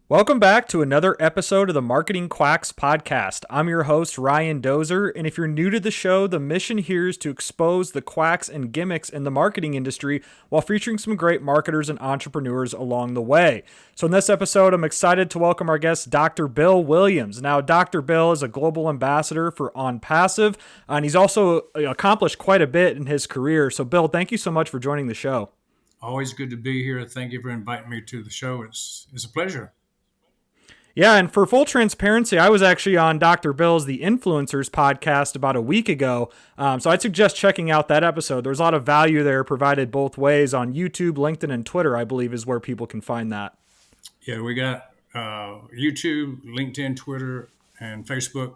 Welcome back to another episode of the Marketing Quacks podcast. I'm your host, Ryan Dozer, and if you're new to the show, the mission here is to expose the quacks and gimmicks in the marketing industry while featuring some great marketers and entrepreneurs along the way. So in this episode, I'm excited to welcome our guest, Dr. Bill Williams. Now, Dr. Bill is a global ambassador for ONPASSIVE, and he's also accomplished quite a bit in his career. So Bill, thank you so much for joining the show. Always good to be here. Thank you for inviting me to the show. It's a pleasure. Yeah, and for full transparency, I was actually on Dr. Bill's The Influencers podcast about a week ago. So I'd suggest checking out that episode. There's a lot of value there provided both ways on YouTube, LinkedIn, and Twitter, I believe, is where people can find that. Yeah, we got YouTube, LinkedIn, Twitter, and Facebook,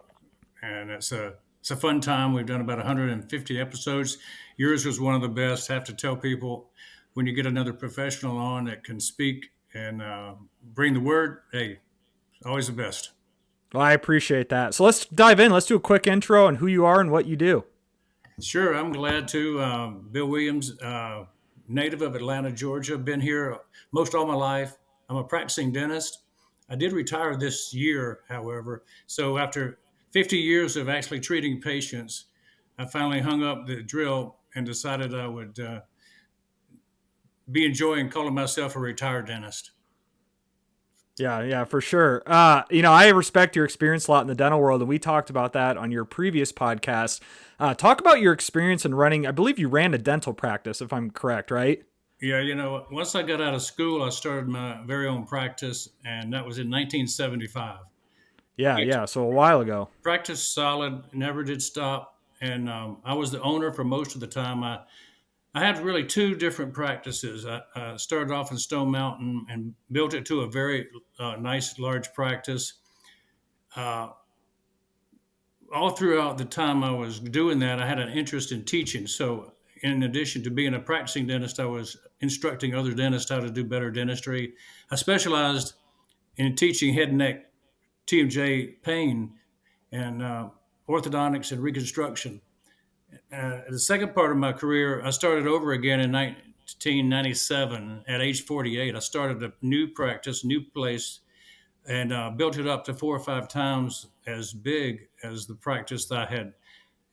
and it's a fun time. We've done about 150 episodes. Yours was one of the best. I have to tell people when you get another professional on that can speak and bring the word, hey, always the best. Well, I appreciate that. So let's dive in. Let's do a quick intro on who you are and what you do. Sure, I'm glad to. Bill Williams, native of Atlanta, Georgia. Been here most all my life. I'm a practicing dentist. I did retire this year, however. So after 50 years of actually treating patients, I finally hung up the drill and decided I would be enjoying calling myself a retired dentist. Yeah, for sure. I respect your experience a lot in the dental world, and we talked about that on your previous podcast. Talk about your experience in running. I believe you ran a dental practice, if I'm correct, right? Yeah, once I got out of school, I started my very own practice, and that was in 1975. Yeah. So a while ago. Practice solid, never did stop. And I was the owner for most of the time. I had really two different practices. I started off in Stone Mountain and built it to a very nice, large practice. Uh, all throughout the time I was doing that, I had an interest in teaching. So, in addition to being a practicing dentist, I was instructing other dentists how to do better dentistry. I specialized in teaching head and neck TMJ pain and orthodontics and reconstruction. The second part of my career, I started over again in 1997 at age 48. I started a new practice, new place, and built it up to 4 or 5 times as big as the practice that I had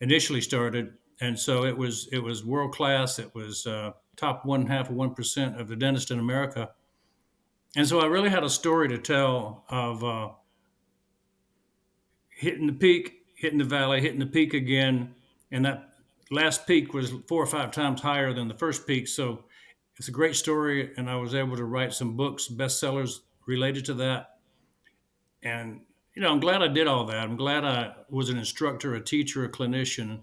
initially started. And so it was world class. It was top 1/2 of 1% of the dentists in America. And so I really had a story to tell of hitting the peak, hitting the valley, hitting the peak again, and that last peak was 4 or 5 times higher than the first peak. So it's a great story, and I was able to write some books, bestsellers related to that. And I'm glad I did all that. I'm glad I was an instructor, a teacher, a clinician,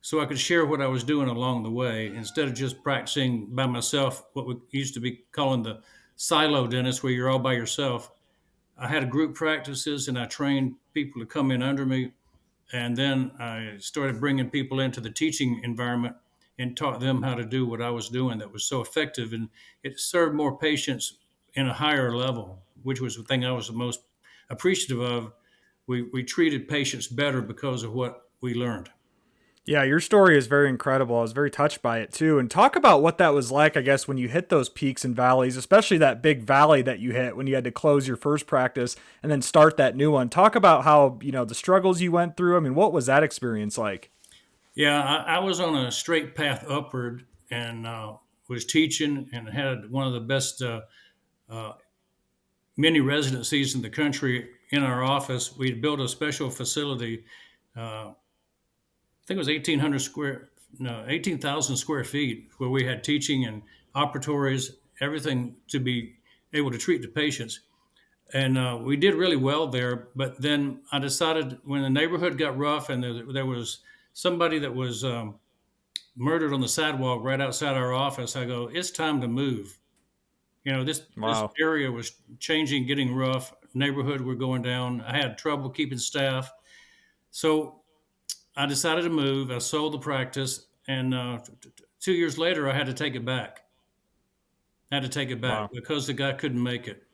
so I could share what I was doing along the way instead of just practicing by myself, what we used to be calling the silo dentist, where you're all by yourself. I had group practices, and I trained people to come in under me. And then I started bringing people into the teaching environment and taught them how to do what I was doing that was so effective. And it served more patients in a higher level, which was the thing I was the most appreciative of. We treated patients better because of what we learned. Yeah, your story is very incredible. I was very touched by it too. And talk about what that was like, I guess, when you hit those peaks and valleys, especially that big valley that you hit when you had to close your first practice and then start that new one. Talk about how, the struggles you went through. I mean, what was that experience like? Yeah, I was on a straight path upward and was teaching and had one of the best uh, mini residencies in the country in our office. We'd built a special facility. I think it was 18,000 square feet, where we had teaching and operatories, everything to be able to treat the patients. And we did really well there. But then I decided, when the neighborhood got rough and there was somebody that was murdered on the sidewalk right outside our office, I go, it's time to move. This Wow. area was changing, getting rough. Neighborhood were going down. I had trouble keeping staff. So I decided to move. I sold the practice, and 2 years later, I had to take it back. I had to take it back Wow. because the guy couldn't make it.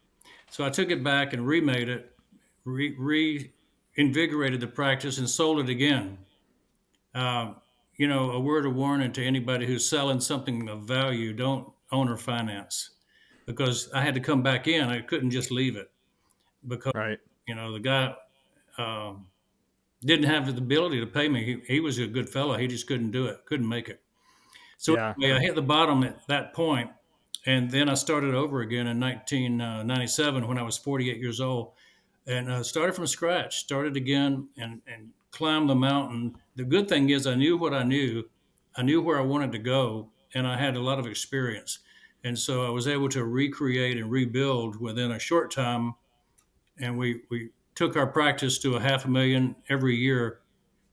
So I took it back and remade it, reinvigorated the practice, and sold it again. A word of warning to anybody who's selling something of value: don't own or finance. because I had to come back in. I couldn't just leave it because, Right. the guy um, didn't have the ability to pay me. He was a good fellow. He just couldn't do it, couldn't make it. So Yeah. anyway, I hit the bottom at that point, and then I started over again in 1997 when I was 48 years old, and started from scratch. Started again and climbed the mountain. The good thing is I knew what I knew. I knew where I wanted to go, and I had a lot of experience, and so I was able to recreate and rebuild within a short time. And we took our practice to a half a million every year,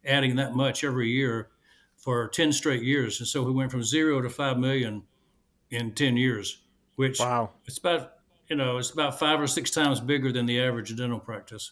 adding that much every year for 10 straight years. And so we went from 0 to 5 million in 10 years, which Wow. it's about, it's about 5 or 6 times bigger than the average dental practice.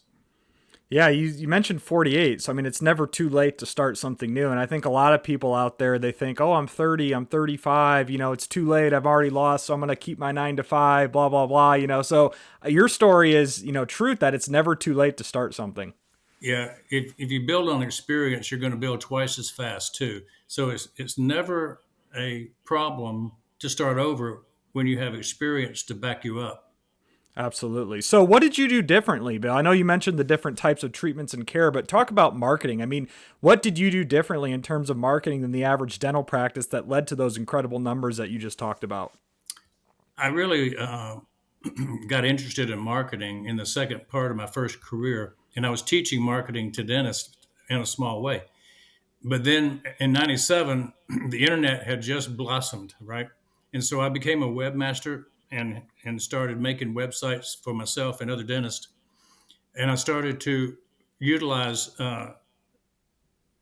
Yeah, you mentioned 48. So, I mean, it's never too late to start something new. And I think a lot of people out there, they think, oh, I'm 30, I'm 35, it's too late. I've already lost. So I'm going to keep my 9 to 5, blah, blah, blah. So your story is, truth that it's never too late to start something. Yeah. If you build on experience, you're going to build twice as fast too. So it's never a problem to start over when you have experience to back you up. Absolutely. So, what did you do differently, Bill? I know you mentioned the different types of treatments and care, but talk about marketing. I mean, what did you do differently in terms of marketing than the average dental practice that led to those incredible numbers that you just talked about? I really got interested in marketing in the second part of my first career, and I was teaching marketing to dentists in a small way. But then in '97, the internet had just blossomed, right? And so I became a webmaster and started making websites for myself and other dentists. And I started to utilize the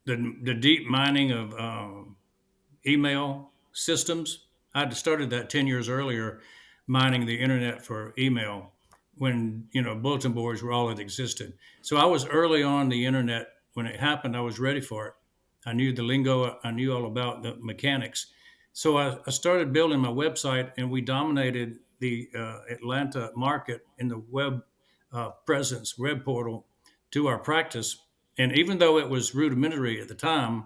deep mining of email systems. I'd started that 10 years earlier, mining the internet for email when, bulletin boards were all that existed. So I was early on the internet. When it happened, I was ready for it. I knew the lingo, I knew all about the mechanics. So I started building my website, and we dominated the Atlanta market in the web presence, web portal to our practice. And even though it was rudimentary at the time,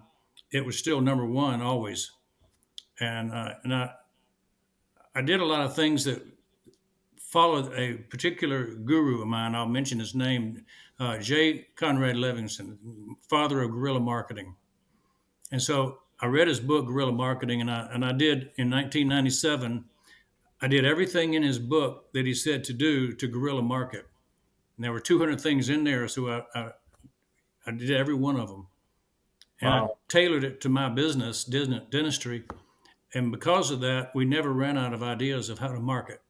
it was still number one always. And I did a lot of things that followed a particular guru of mine. I'll mention his name, J. Conrad Livingston, father of guerrilla marketing. And so I read his book, Guerrilla Marketing, and I did in 1997. I did everything in his book that he said to do to guerrilla market. And there were 200 things in there, so I did every one of them. And I Wow. tailored it to my business, dentistry. And because of that, we never ran out of ideas of how to market.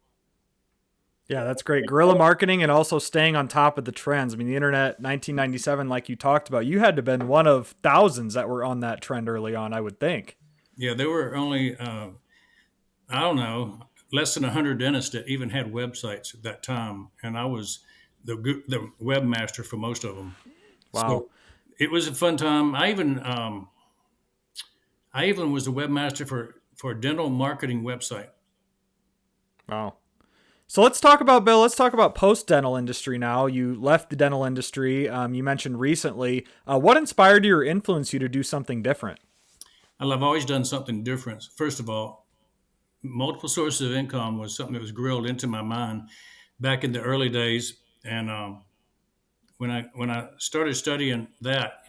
Yeah, that's great. Guerrilla marketing and also staying on top of the trends. I mean, the internet, 1997, like you talked about, you had to have been one of thousands that were on that trend early on, I would think. Yeah, there were only, I don't know, less than 100 dentists that even had websites at that time. And I was the webmaster for most of them. Wow. So it was a fun time. I even was the webmaster for a dental marketing website. Wow. So let's talk about, Bill. Let's talk about post dental industry now. You left the dental industry. You mentioned recently. What inspired you or influenced you to do something different? I've always done something different. First of all, multiple sources of income was something that was grilled into my mind back in the early days. And when I started studying that,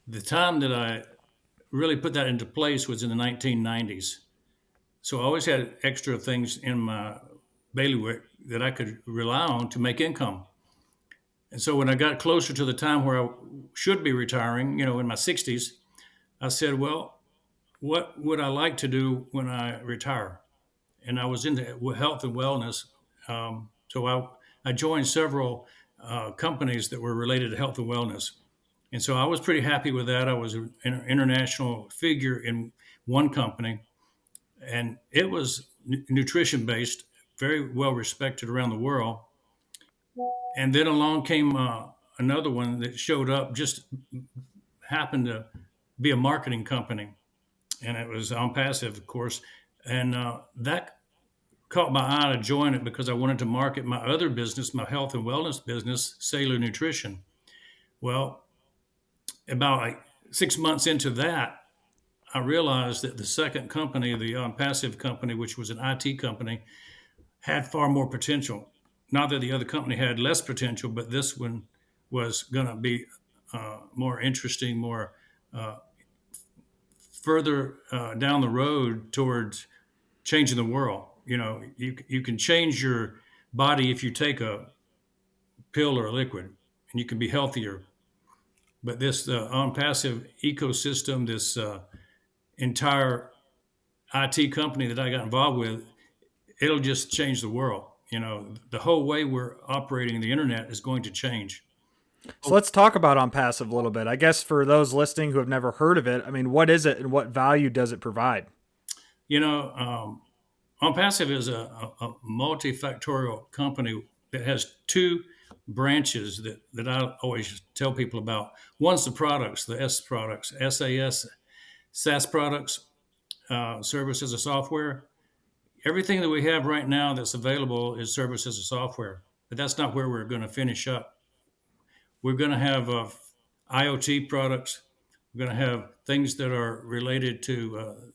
the time that I really put that into place was in the 1990s. So I always had extra things in my bailiwick that I could rely on to make income. And so when I got closer to the time where I should be retiring, in my 60s, I said, well, what would I like to do when I retire? And I was into health and wellness. So I joined several companies that were related to health and wellness. And so I was pretty happy with that. I was an international figure in one company, and it was nutrition based, very well respected around the world. And then along came another one that showed up, just happened to be a marketing company, and it was ONPASSIVE, of course. And that caught my eye to join it because I wanted to market my other business, my health and wellness business, Sailor Nutrition. Well, about like 6 months into that, I realized that the second company, the ONPASSIVE company, which was an IT company, had far more potential. Not that the other company had less potential, but this one was going to be more interesting, more uh, further down the road towards changing the world. You can change your body if you take a pill or a liquid, and you can be healthier. But this on passive ecosystem, this entire IT company that I got involved with, it'll just change the world. The whole way we're operating the internet is going to change. So let's talk about OnPassive a little bit. I guess for those listening who have never heard of it, I mean, what is it and what value does it provide? You know, OnPassive is a multifactorial company that has two branches that I always tell people about. One's the products, the S products, SAS, SaaS products, service as a software. Everything that we have right now that's available is service as a software, but that's not where we're going to finish up. We're going to have IoT products. We're going to have things that are related to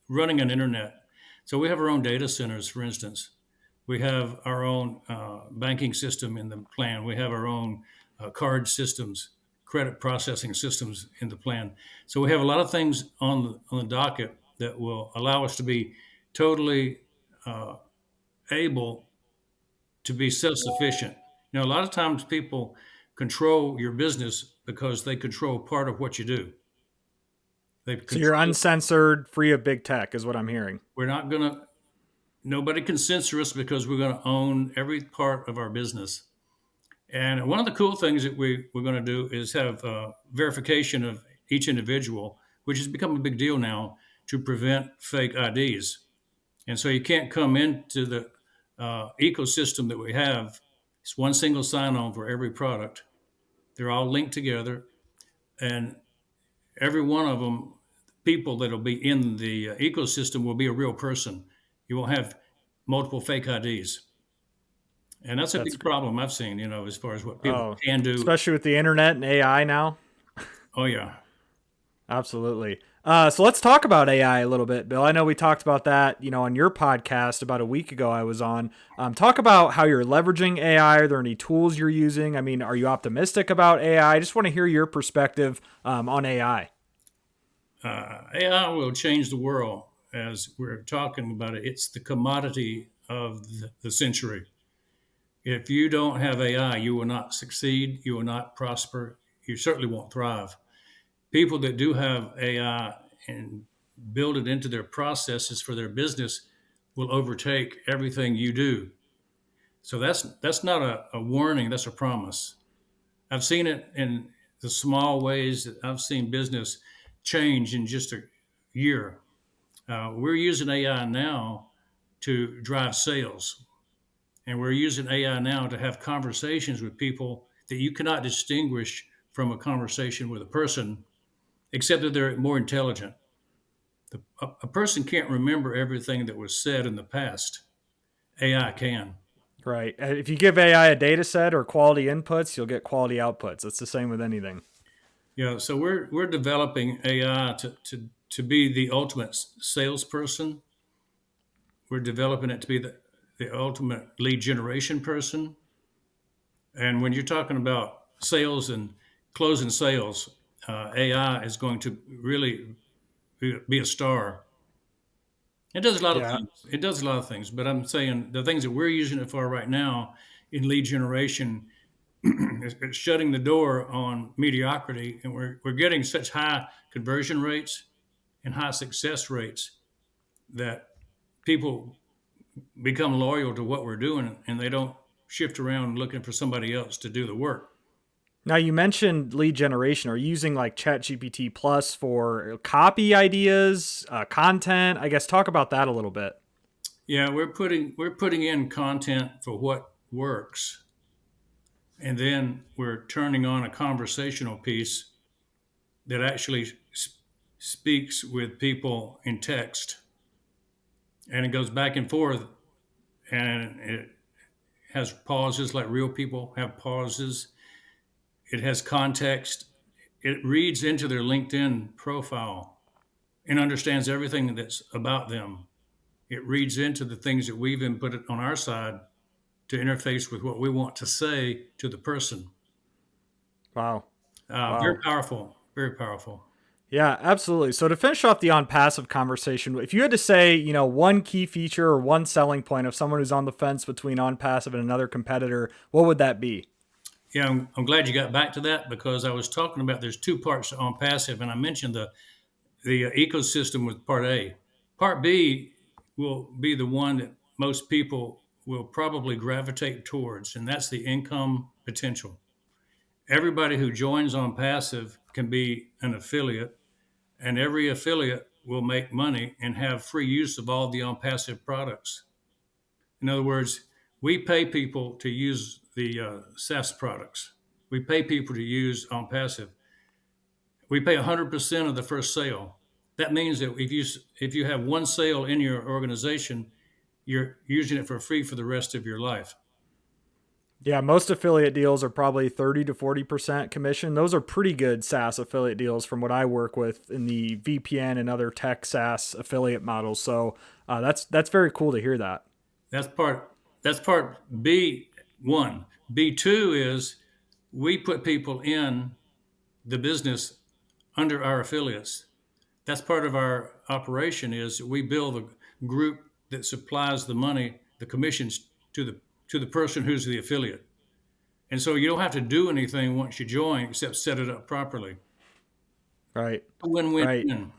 running an internet. So we have our own data centers, for instance. We have our own banking system in the plan. We have our own card systems, credit processing systems in the plan. So we have a lot of things on the docket that will allow us to be totally uh, able to be self-sufficient. A lot of times people control your business because they control part of what you do. They So you're control. uncensored, free of big tech, is what I'm hearing. We're not going to. Nobody can censor us because we're going to own every part of our business. And one of the cool things that we're going to do is have verification of each individual, which has become a big deal now to prevent fake IDs. And so you can't come into the ecosystem that we have. It's one single sign-on for every product. They're all linked together, and every one of them, people that'll be in the ecosystem will be a real person. You won't have multiple fake IDs. And that's a That's big great. problem I've seen, as far as what people Oh, can do. especially with the internet and AI now. Oh, yeah. Absolutely. So let's talk about AI a little bit, Bill. I know we talked about that, on your podcast about a week ago I was on. Talk about how you're leveraging AI. Are there any tools you're using? I mean, are you optimistic about AI? I just want to hear your perspective on AI. AI will change the world as we're talking about it. It's the commodity of the century. If you don't have AI, you will not succeed. You will not prosper. You certainly won't thrive. People that do have AI and build it into their processes for their business will overtake everything you do. So that's not a warning. That's a promise. I've seen it in the small ways that I've seen business change in just a year. We're using AI now to drive sales, and we're using AI now to have conversations with people that you cannot distinguish from a conversation with a person, except that they're more intelligent. A person can't remember everything that was said in the past. AI can. Right. If you give AI a data set or quality inputs, you'll get quality outputs. It's the same with anything. So we're developing AI to be the ultimate salesperson. We're developing it to be the ultimate lead generation person. And when you're talking about sales and closing sales, AI is going to really be a star. It does a lot of Yeah. things. It does a lot of things, but I'm saying the things that we're using it for right now in lead generation, it's shutting the door on mediocrity, and we're getting such high conversion rates and high success rates that people become loyal to what we're doing, and they don't shift around looking for somebody else to do the work. Now you mentioned lead generation. Are you using like ChatGPT Plus for copy ideas, content? I guess talk about that a little bit. Yeah, we're putting in content for what works, and then we're turning on a conversational piece that actually speaks with people in text, and it goes back and forth, and it has pauses like real people have pauses. It has context. It reads into their LinkedIn profile and understands everything that's about them. it reads into the things that we've input on our side to interface with what we want to say to the person. Wow. Very Wow. powerful, very powerful. Yeah, absolutely. So to finish off the on passive conversation, if you had to say, one key feature or one selling point of someone who's on the fence between on passive and another competitor, what would that be? Yeah, I'm glad you got back to that because I was talking about there's two parts on passive, and I mentioned the ecosystem with part A. Part B will be the one that most people will probably gravitate towards, and that's the income potential. Everybody who joins on passive can be an affiliate, and every affiliate will make money and have free use of all the on passive products. In other words, we pay people to use the SaaS products. We pay people to use on passive. We pay 100% of the first sale. That means that if you have one sale in your organization, you're using it for free for the rest of your life. Yeah, most affiliate deals are probably 30 to 40% commission. Those are pretty good SaaS affiliate deals from what I work with in the VPN and other tech SaaS affiliate models. So that's very cool to hear that. That's part B1. B2 is we put people in the business under our affiliates. That's part of our operation is we build a group that supplies the money, the commissions to the person who's the affiliate. And so you don't have to do anything once you join except set it up properly. Right. A win-win Right. win.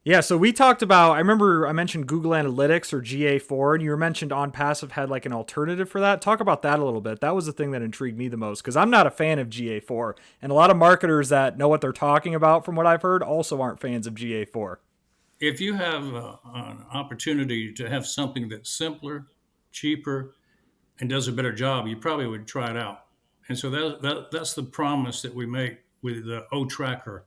Yeah, so we talked about, I remember I mentioned Google Analytics or GA4, and you mentioned On Passive had like an alternative for that. Talk about that a little bit. That was the thing that intrigued me the most because I'm not a fan of GA4. And a lot of marketers that know what they're talking about, from what I've heard, also aren't fans of GA4. If you have an opportunity to have something that's simpler, cheaper, and does a better job, you probably would try it out. And so that's the promise that we make with the O Tracker.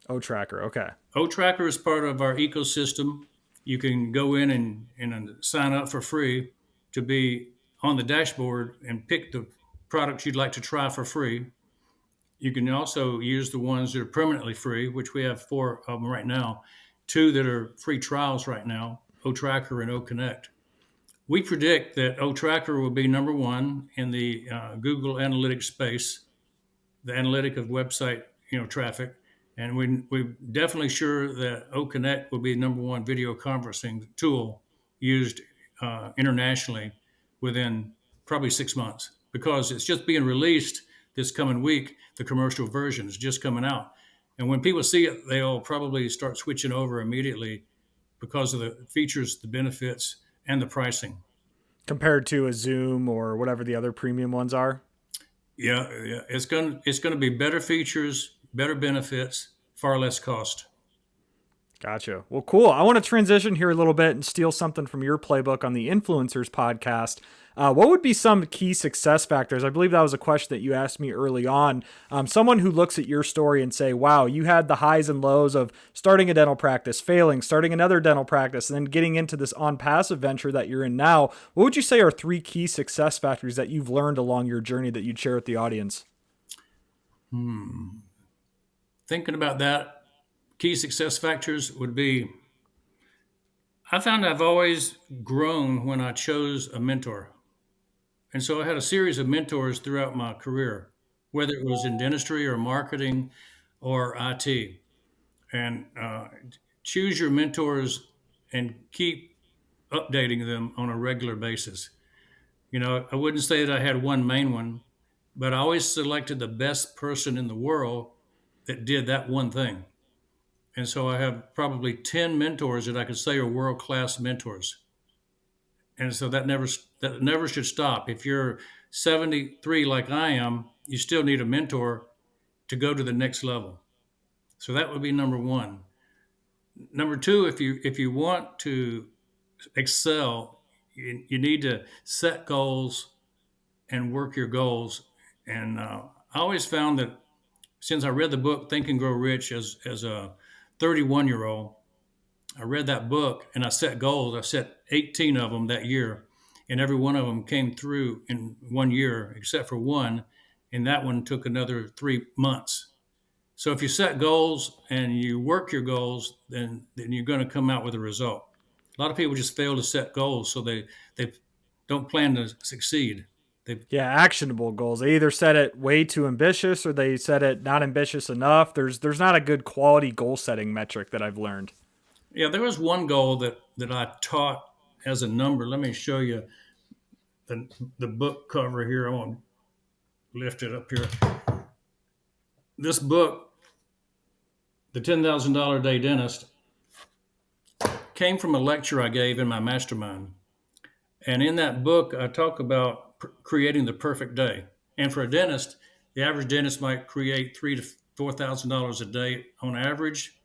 Oh, Tracker. Okay. O Tracker is part of our ecosystem. You can go in and sign up for free to be on the dashboard and pick the products you'd like to try for free. You can also use the ones that are permanently free, which we have 4 of them right now, 2 that are free trials right now, O Tracker and O Connect. We predict that O Tracker will be number one in the Google Analytics space, the analytic of website traffic, and we're definitely sure that O Connect will be the number one video conferencing tool used internationally within probably 6 months because it's just being released this coming week. The commercial version is just coming out, and when people see it, they'll probably start switching over immediately because of the features, the benefits, and the pricing. Compared to a Zoom or whatever the other premium ones are. Yeah, it's gonna be better features, better benefits, far less cost. Gotcha. Well, cool. I want to transition here a little bit and steal something from your playbook on the Influencers podcast. What would be some key success factors? I believe that was a question that you asked me early on. Someone who looks at your story and say, wow, you had the highs and lows of starting a dental practice, failing, starting another dental practice, and then getting into this on passive venture that you're in now. What would you say are 3 key success factors that you've learned along your journey that you'd share with the audience? Thinking about that, key success factors would be I found I've always grown when I chose a mentor. And so I had a series of mentors throughout my career, whether it was in dentistry or marketing or IT. And choose your mentors and keep updating them on a regular basis. I wouldn't say that I had one main one, but I always selected the best person in the world that did that one thing. And so I have probably 10 mentors that I could say are world-class mentors. And so that never should stop. If you're 73 like I am, you still need a mentor to go to the next level. So that would be number one. Number two, if you want to excel, you need to set goals and work your goals. And I always found that since I read the book Think and Grow Rich as a 31-year-old, I read that book and I set goals. I set 18 of them that year, and every one of them came through in 1 year, except for one, and that one took another 3 months. So if you set goals and you work your goals, then you're going to come out with a result. A lot of people just fail to set goals, so they don't plan to succeed. They Yeah, actionable goals. They either set it way too ambitious or they set it not ambitious enough. There's not a good quality goal setting metric that I've learned. Yeah, there was one goal that I taught as a number. Let me show you the the book cover here. I want to lift it up here. This book, The $10,000 Day Dentist, came from a lecture I gave in my mastermind. And in that book, I talk about creating the perfect day. And for a dentist, the average dentist might create $3,000 to $4,000 a day on average,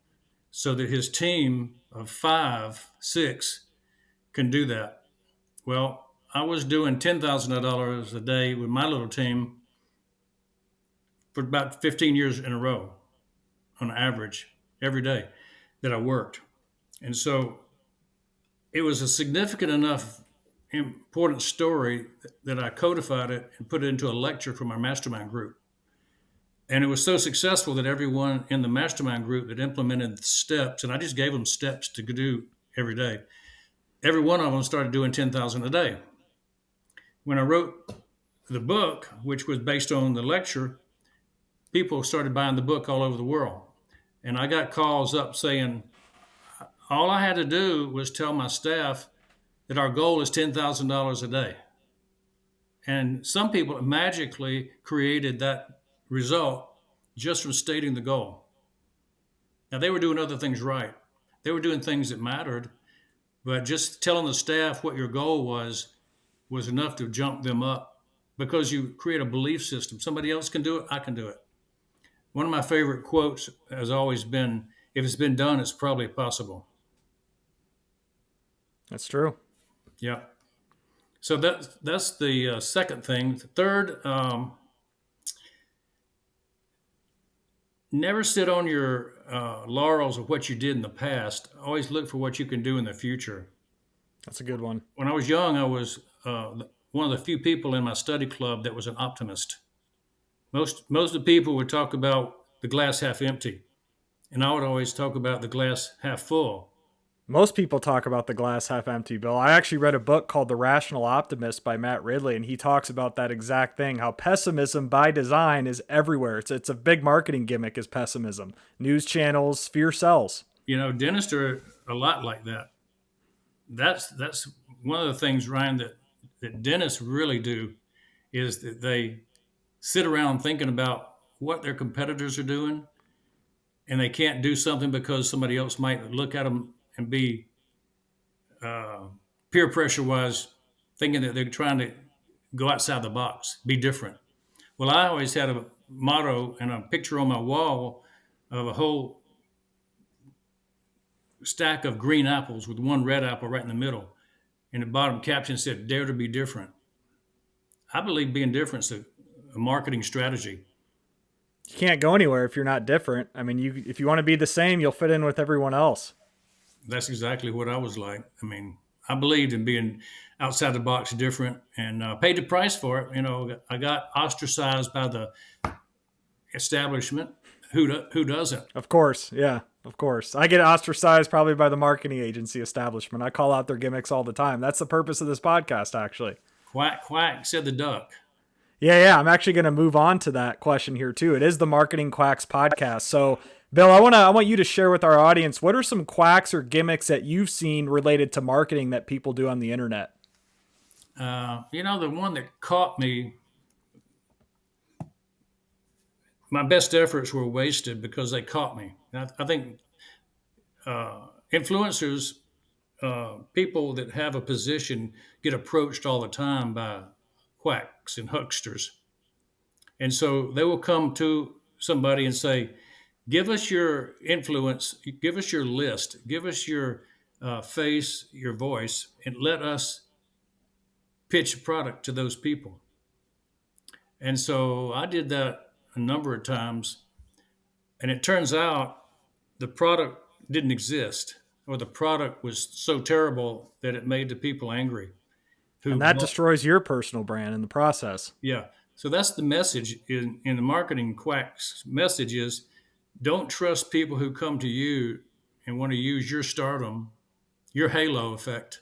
so that his team of 5, 6 can do that. Well, I was doing $10,000 a day with my little team for about 15 years in a row on average every day that I worked. And so it was a significant enough important story that I codified it and put it into a lecture for my mastermind group. And it was so successful that everyone in the mastermind group that implemented the steps, and I just gave them steps to do every day, every one of them started doing 10,000 a day. When I wrote the book, which was based on the lecture, people started buying the book all over the world. And I got calls up saying, all I had to do was tell my staff that our goal is $10,000 a day. And some people magically created that result just from stating the goal. Now, they were doing other things right. They were doing things that mattered, but just telling the staff what your goal was enough to jump them up, because you create a belief system. Somebody else can do it, I can do it. One of my favorite quotes has always been, if it's been done, it's probably possible. That's true. Yeah. So that's the second thing. The third, never sit on your laurels of what you did in the past. Always look for what you can do in the future. That's a good one. When I was young, I was one of the few people in my study club that was an optimist. Most of the people would talk about the glass half empty, and I would always talk about the glass half full. Most people talk about the glass half empty, Bill. I actually read a book called The Rational Optimist by Matt Ridley, and he talks about that exact thing, how pessimism by design is everywhere. It's a big marketing gimmick is pessimism. News channels, fear sells. You know, dentists are a lot like that. That's one of the things, Ryan, that dentists really do, is that they sit around thinking about what their competitors are doing, and they can't do something because somebody else might look at them and be peer pressure wise, thinking that they're trying to go outside the box, be different. Well, I always had a motto and a picture on my wall of a whole stack of green apples with one red apple right in the middle. And the bottom caption said, "Dare to be different." I believe being different is a marketing strategy. You can't go anywhere if you're not different. I mean, if you want to be the same, you'll fit in with everyone else. That's exactly what I was like. I mean, I believed in being outside the box, different, and paid the price for it. You know, I got ostracized by the establishment. Who doesn't? Of course, yeah, of course. I get ostracized probably by the marketing agency establishment. I call out their gimmicks all the time. That's the purpose of this podcast, actually. Quack, quack, said the duck. Yeah. I'm actually going to move on to that question here too. It is the Marketing Quacks podcast. So, Bill, I want you to share with our audience, what are some quacks or gimmicks that you've seen related to marketing that people do on the internet? You know, the one that caught me, my best efforts were wasted because they caught me. I think influencers, people that have a position, get approached all the time by quacks and hucksters. And so they will come to somebody and say, give us your influence, give us your list, give us your face, your voice, and let us pitch a product to those people. And so I did that a number of times. And it turns out the product didn't exist, or the product was so terrible that it made the people angry. And that destroys your personal brand in the process. Yeah. So that's the message in the Marketing Quacks. Message is, don't trust people who come to you and want to use your stardom your halo effect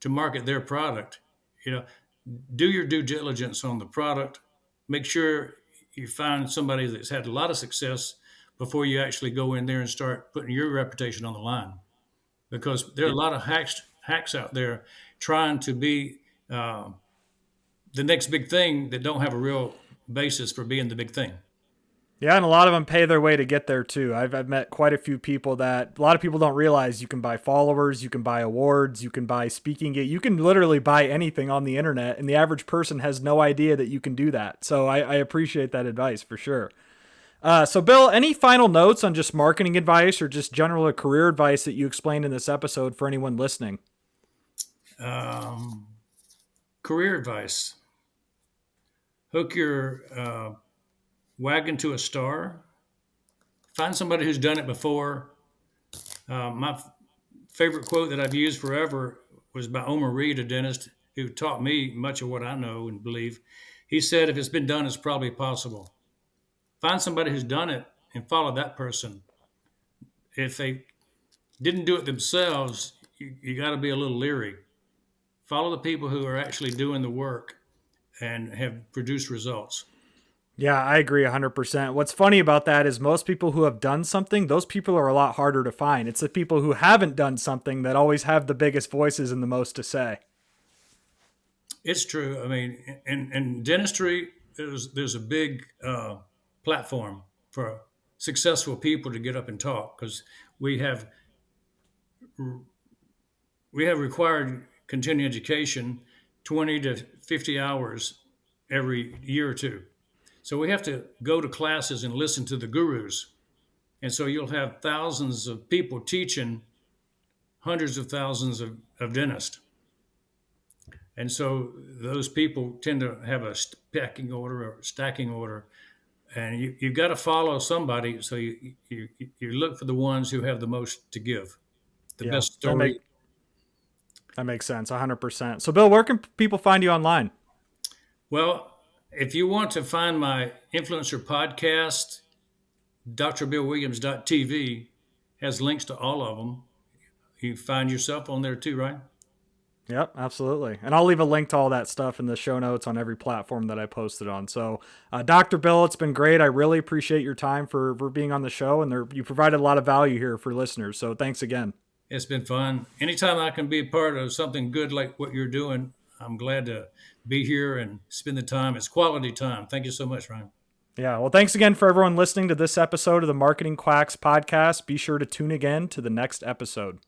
to market their product. You know, do your due diligence on the product. Make sure you find somebody that's had a lot of success before you actually go in there and start putting your reputation on the line. Because there are a lot of hacks out there trying to be the next big thing that don't have a real basis for being the big thing. Yeah, and a lot of them pay their way to get there too. I've met quite a few people that a lot of people don't realize you can buy followers, you can buy awards, you can buy speaking gig, you can literally buy anything on the internet, and the average person has no idea that you can do that. So I appreciate that advice for sure. So Bill, any final notes on just marketing advice or just general career advice that you explained in this episode for anyone listening? Um, Career advice: hook your wagon to a star. Find somebody who's done it before. My favorite quote that I've used forever was by Omar Reed, a dentist who taught me much of what I know and believe. He said, if it's been done, it's probably possible. Find somebody who's done it and follow that person. If they didn't do it themselves, you got to be a little leery. Follow the people who are actually doing the work and have produced results. Yeah, I agree 100%. What's funny about that is most people who have done something, those people are a lot harder to find. It's the people who haven't done something that always have the biggest voices and the most to say. It's true. I mean, in dentistry, there's a big platform for successful people to get up and talk because we have we have required continuing education 20 to 50 hours every year or two. So we have to go to classes and listen to the gurus. And so you'll have thousands of people teaching hundreds of thousands of dentists. And so those people tend to have a stacking order or stacking order. And you've got to follow somebody. So you look for the ones who have the most to give, the Yeah, best story. that makes sense 100%. So Bill, where can people find you online? Well, if you want to find my influencer podcast, drbillwilliams.tv has links to all of them. You find yourself on there too, right? Yep, absolutely. And I'll leave a link to all that stuff in the show notes on every platform that I posted on. So, Dr. Bill, it's been great. I really appreciate your time for being on the show, and you provided a lot of value here for listeners. So thanks again. It's been fun. Anytime I can be a part of something good like what you're doing, I'm glad to be here and spend the time. It's quality time. Thank you so much, Ryan. Yeah, well, thanks again for everyone listening to this episode of the Marketing Quacks podcast. Be sure to tune again to the next episode.